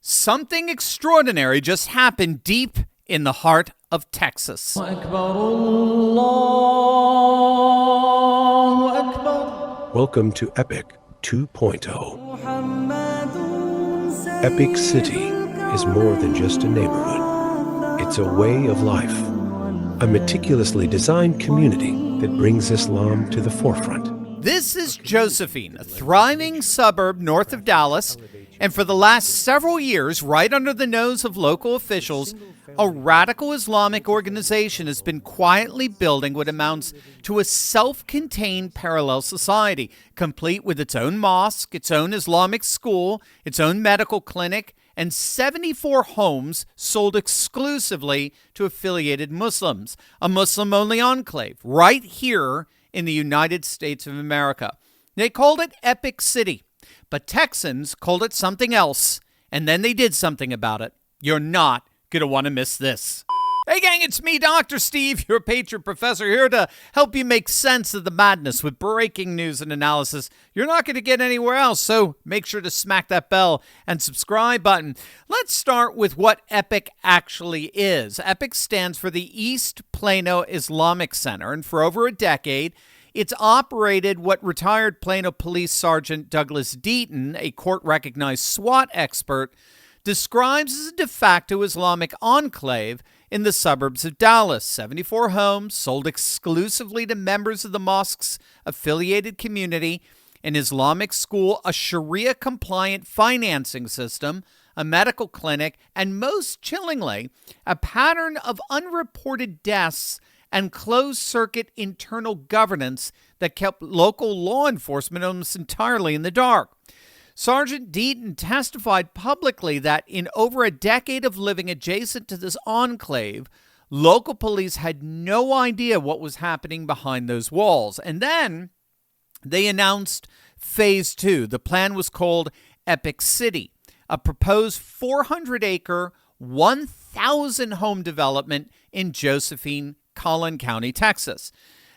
Something extraordinary just happened deep in the heart of Texas. Welcome to Epic 2.0. Epic City is more than just a neighborhood. It's a way of life, a meticulously designed community that brings Islam to the forefront. This is Josephine, a thriving suburb north of Dallas, and for the last several years, right under the nose of local officials, a radical Islamic organization has been quietly building what amounts to a self-contained parallel society, complete with its own mosque, its own Islamic school, its own medical clinic, and 74 homes sold exclusively to affiliated Muslims, a Muslim-only enclave right here in the United States of America. They called it Epic City, but Texans called it something else, and then they did something about it. You're not going to want to miss this. Hey gang, it's me, Dr. Steve, your Patriot Professor, here to help you make sense of the madness with breaking news and analysis you're not going to get anywhere else, so make sure to smack that bell and subscribe button. Let's start with what EPIC actually is. EPIC stands for the East Plano Islamic Center, and for over a decade, it's operated what retired Plano Police Sergeant Douglas Deaton, a court-recognized SWAT expert, describes as a de facto Islamic enclave in the suburbs of Dallas. 74 homes sold exclusively to members of the mosque's affiliated community, an Islamic school, a Sharia-compliant financing system, a medical clinic, and most chillingly, a pattern of unreported deaths and closed-circuit internal governance that kept local law enforcement almost entirely in the dark. Sergeant Deaton testified publicly that in over a decade of living adjacent to this enclave, local police had no idea what was happening behind those walls. And then they announced Phase 2. The plan was called Epic City, a proposed 400-acre, 1,000-home development in Josephine, Collin County, Texas.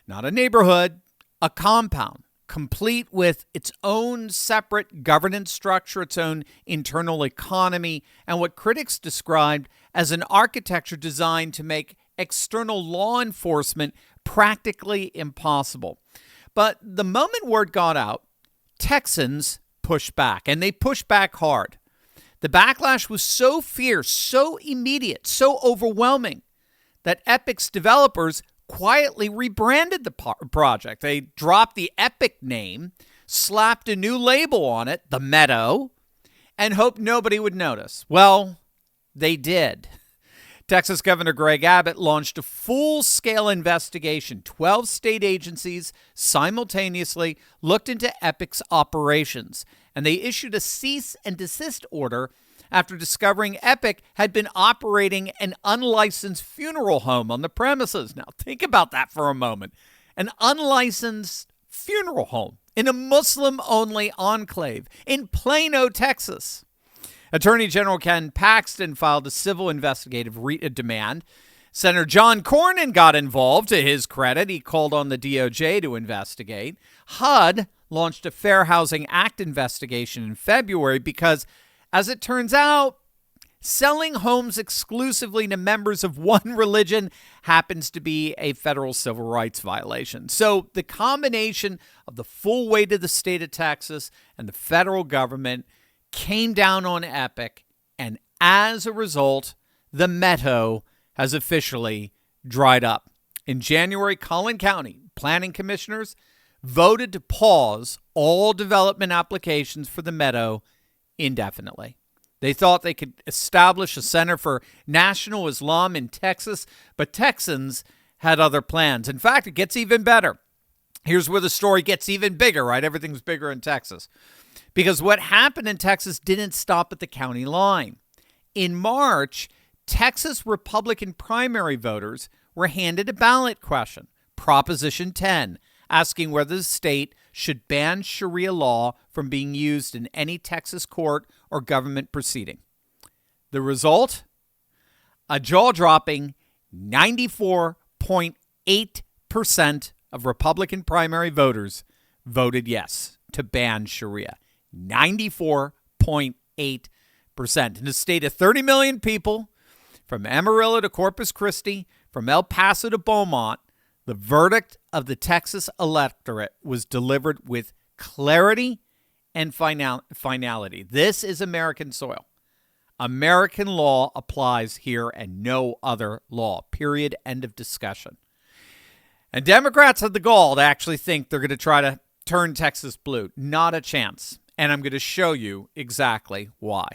Not a neighborhood, a compound, complete with its own separate governance structure, its own internal economy, and what critics described as an architecture designed to make external law enforcement practically impossible. But the moment word got out, Texans pushed back, and they pushed back hard. The backlash was so fierce, so immediate, so overwhelming, that Epic's developers quietly rebranded the project. They dropped the Epic name, slapped a new label on it, The Meadow, and hoped nobody would notice. Well, they did. Texas Governor Greg Abbott launched a full-scale investigation. 12 state agencies simultaneously looked into Epic's operations, and they issued a cease and desist order after discovering Epic had been operating an unlicensed funeral home on the premises. Now, think about that for a moment. An unlicensed funeral home in a Muslim-only enclave in Plano, Texas. Attorney General Ken Paxton filed a civil investigative demand. Senator John Cornyn got involved. To his credit, he called on the DOJ to investigate. HUD launched a Fair Housing Act investigation in February because, as it turns out, selling homes exclusively to members of one religion happens to be a federal civil rights violation. So the combination of the full weight of the state of Texas and the federal government came down on Epic, and as a result, the Meadow has officially dried up. In January, Collin County planning commissioners voted to pause all development applications for the Meadow indefinitely. They thought they could establish a center for national Islam in Texas, but Texans had other plans. In fact, it gets even better. Here's where the story gets even bigger, right? Everything's bigger in Texas. Because what happened in Texas didn't stop at the county line. In March, Texas Republican primary voters were handed a ballot question, Proposition 10, asking whether the state should ban Sharia law from being used in any Texas court or government proceeding. The result? A jaw-dropping 94.8% of Republican primary voters voted yes to ban Sharia. 94.8%. In a state of 30 million people, from Amarillo to Corpus Christi, from El Paso to Beaumont, the verdict of the Texas electorate was delivered with clarity and finality. This is American soil. American law applies here and no other law. Period. End of discussion. And Democrats have the gall to actually think they're going to try to turn Texas blue. Not a chance. And I'm going to show you exactly why.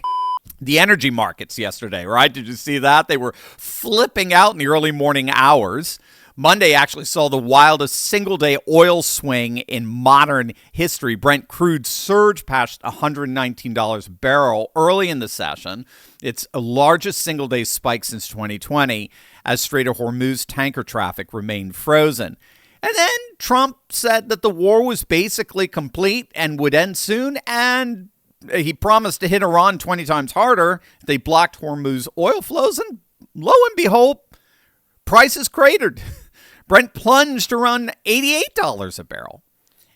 The energy markets yesterday, right? Did you see that? They were flipping out in the early morning hours. Monday actually saw the wildest single-day oil swing in modern history. Brent crude surged past $119 a barrel early in the session. It's the largest single-day spike since 2020 as Strait of Hormuz tanker traffic remained frozen. And then Trump said that the war was basically complete and would end soon, and he promised to hit Iran 20 times harder if they blocked Hormuz oil flows, and lo and behold, prices cratered. Brent plunged around $88 a barrel.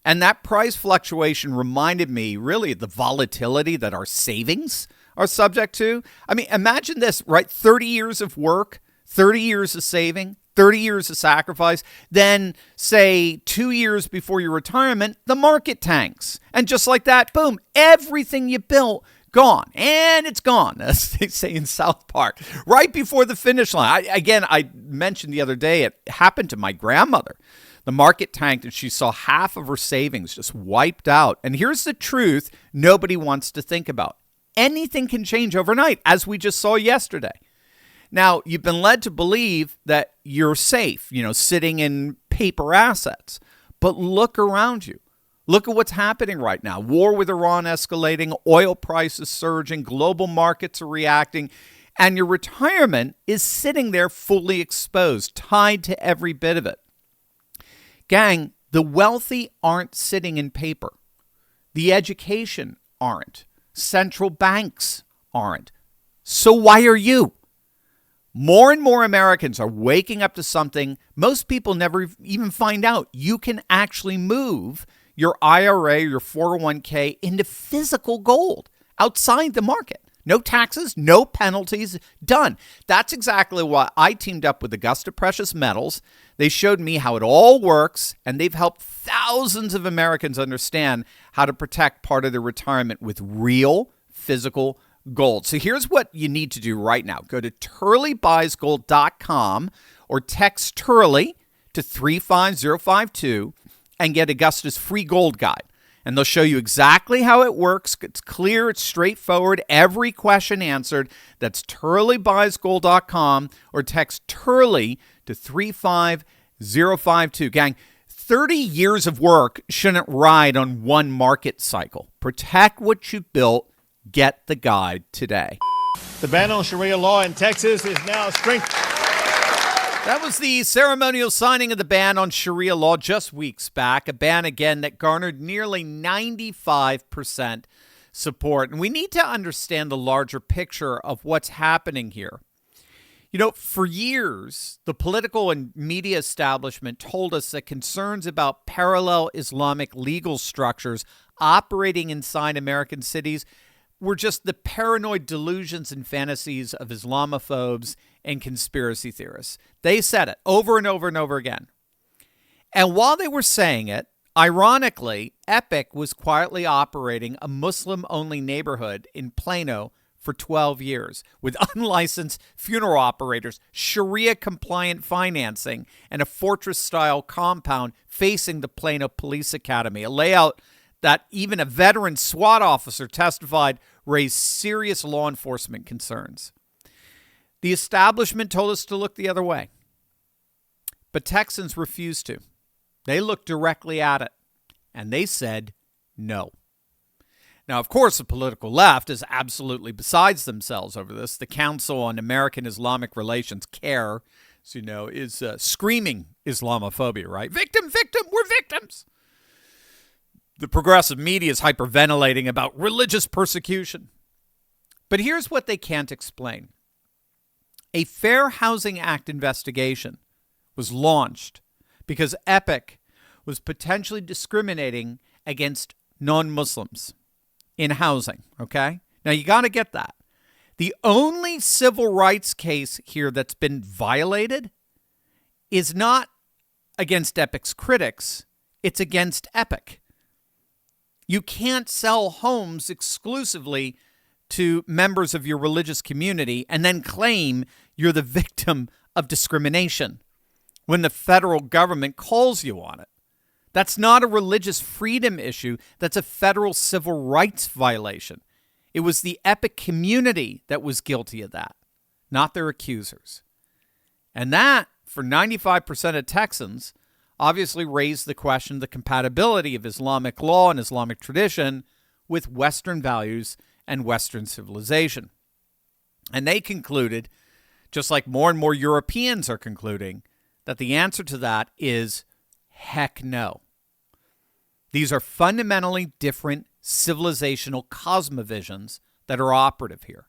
And that price fluctuation reminded me really of the volatility that our savings are subject to. I mean, imagine this, right? 30 years of work, 30 years of saving, 30 years of sacrifice. Then, say, 2 years before your retirement, the market tanks. And just like that, boom, everything you built, gone. And it's gone, as they say in South Park, right before the finish line. I mentioned the other day, it happened to my grandmother. The market tanked and she saw half of her savings just wiped out. And here's the truth nobody wants to think about. Anything can change overnight, as we just saw yesterday. Now, you've been led to believe that you're safe, sitting in paper assets. But look around you. Look at what's happening right now. War with Iran escalating, oil prices surging, global markets are reacting, and your retirement is sitting there fully exposed, tied to every bit of it. Gang, the wealthy aren't sitting in paper. The education aren't. Central banks aren't. So why are you? More and more Americans are waking up to something most people never even find out. You can actually move your IRA, your 401k into physical gold outside the market. No taxes, no penalties, done. That's exactly why I teamed up with Augusta Precious Metals. They showed me how it all works, and they've helped thousands of Americans understand how to protect part of their retirement with real physical gold. So here's what you need to do right now. Go to turleybuysgold.com or text Turley to 35052 and get Augusta's free gold guide. And they'll show you exactly how it works. It's clear, it's straightforward, every question answered. That's turleybuysgold.com or text Turley to 35052. Gang, 30 years of work shouldn't ride on one market cycle. Protect what you built. Get the guide today. The ban on Sharia law in Texas is now strengthened. That was the ceremonial signing of the ban on Sharia law just weeks back, a ban again that garnered nearly 95% support. And we need to understand the larger picture of what's happening here. For years, the political and media establishment told us that concerns about parallel Islamic legal structures operating inside American cities were just the paranoid delusions and fantasies of Islamophobes and conspiracy theorists. They said it over and over and over again. And while they were saying it, ironically, Epic was quietly operating a Muslim-only neighborhood in Plano for 12 years with unlicensed funeral operators, Sharia-compliant financing, and a fortress-style compound facing the Plano Police Academy, a layout that even a veteran SWAT officer testified raised serious law enforcement concerns. The establishment told us to look the other way. But Texans refused to. They looked directly at it, and they said no. Now, of course, the political left is absolutely besides themselves over this. The Council on American Islamic Relations, CAIR, as you know, is screaming Islamophobia, right? Victim, victim, we're victims. The progressive media is hyperventilating about religious persecution. But here's what they can't explain. A Fair Housing Act investigation was launched because Epic was potentially discriminating against non-Muslims in housing, okay? Now, you got to get that. The only civil rights case here that's been violated is not against Epic's critics, it's against Epic. You can't sell homes exclusively to members of your religious community and then claim you're the victim of discrimination when the federal government calls you on it. That's not a religious freedom issue. That's a federal civil rights violation. It was the Epic community that was guilty of that, not their accusers. And that, for 95% of Texans, obviously raised the question of the compatibility of Islamic law and Islamic tradition with Western values and Western civilization. And they concluded, just like more and more Europeans are concluding, that the answer to that is heck no. These are fundamentally different civilizational cosmovisions that are operative here.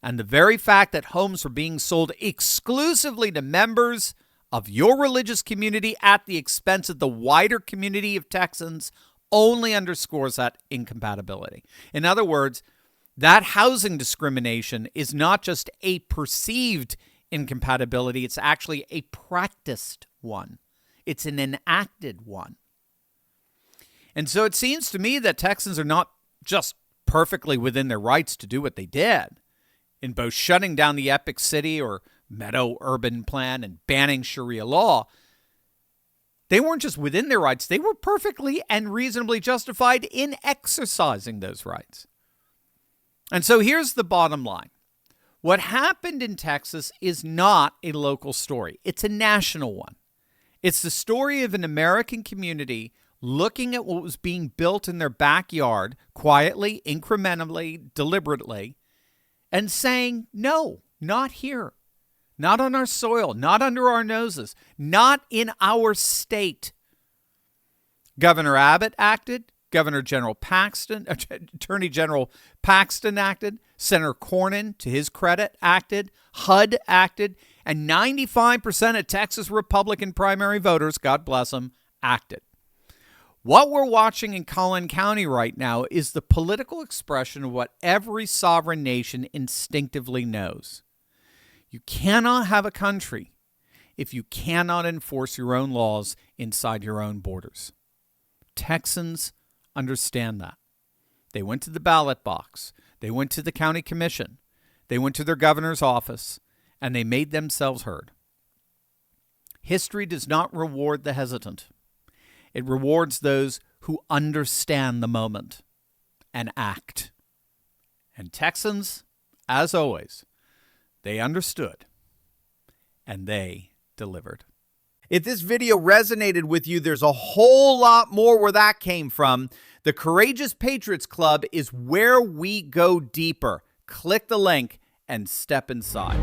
And the very fact that homes were being sold exclusively to members of your religious community at the expense of the wider community of Texans only underscores that incompatibility. In other words, that housing discrimination is not just a perceived incompatibility, it's actually a practiced one. It's an enacted one. And so it seems to me that Texans are not just perfectly within their rights to do what they did in both shutting down the Epic City or Meadow Urban Plan and banning Sharia law. They weren't just within their rights, they were perfectly and reasonably justified in exercising those rights. And so here's the bottom line. What happened in Texas is not a local story. It's a national one. It's the story of an American community looking at what was being built in their backyard, quietly, incrementally, deliberately, and saying, no, not here. Not on our soil, not under our noses, not in our state. Governor Abbott acted. Attorney General Paxton acted. Senator Cornyn, to his credit, acted. HUD acted. And 95% of Texas Republican primary voters, God bless them, acted. What we're watching in Collin County right now is the political expression of what every sovereign nation instinctively knows. You cannot have a country if you cannot enforce your own laws inside your own borders. Texans understand that. They went to the ballot box. They went to the county commission. They went to their governor's office, and they made themselves heard. History does not reward the hesitant. It rewards those who understand the moment and act. And Texans, as always, they understood, and they delivered. If this video resonated with you, there's a whole lot more where that came from. The Courageous Patriots Club is where we go deeper. Click the link and step inside.